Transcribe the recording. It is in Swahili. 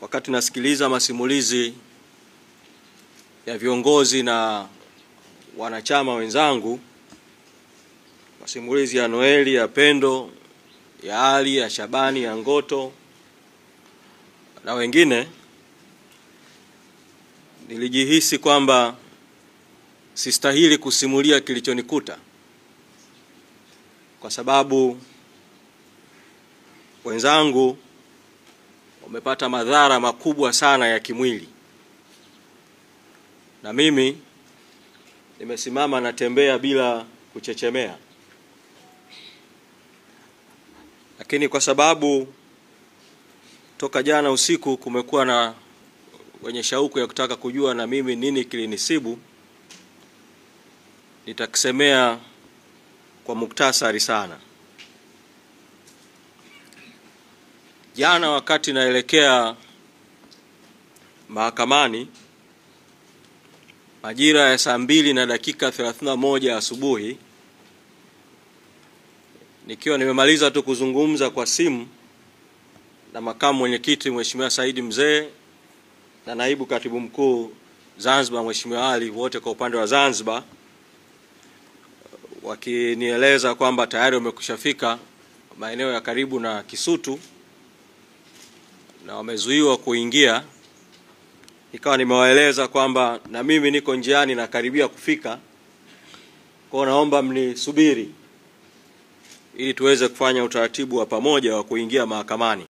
Wakati nasikiliza masimulizi ya viongozi na wanachama wenzangu, masimulizi ya Noeli, ya Pendo, ya Ali, ya Shabani, ya Ngoto na wengine, nilijihisi kwamba sistahili kusimulia kilichonikuta, kwa sababu wenzangu wamepata madhara makubwa sana ya kimwili, na mimi nimesimama natembea bila kuchechemea. Lakini kwa sababu toka jana usiku kumekuwa na wenye shauku ya kutaka kujua na mimi nini kilinisibu, nitakisemea kwa muktasari sana. Jana wakati naelekea mahakamani majira ya saa 2:31 asubuhi, nikiwa nimemaliza tu kuzungumza kwa simu na makamu mwenyekiti Mheshimiwa Saidi Mzee na naibu katibu mkuu Zanzibar Mheshimiwa Ali, wote kwa upande wa Zanzibar, wakinieleza kwamba tayari wamekushafika maeneo ya karibu na Kisutu na wamezuiwa kuingia, ikawa nimewaeleza kwamba na mimi niko njiani na karibia kufika, kwa naomba mnisubiri ili tuweze kufanya utaratibu wa pamoja wa kuingia mahakamani.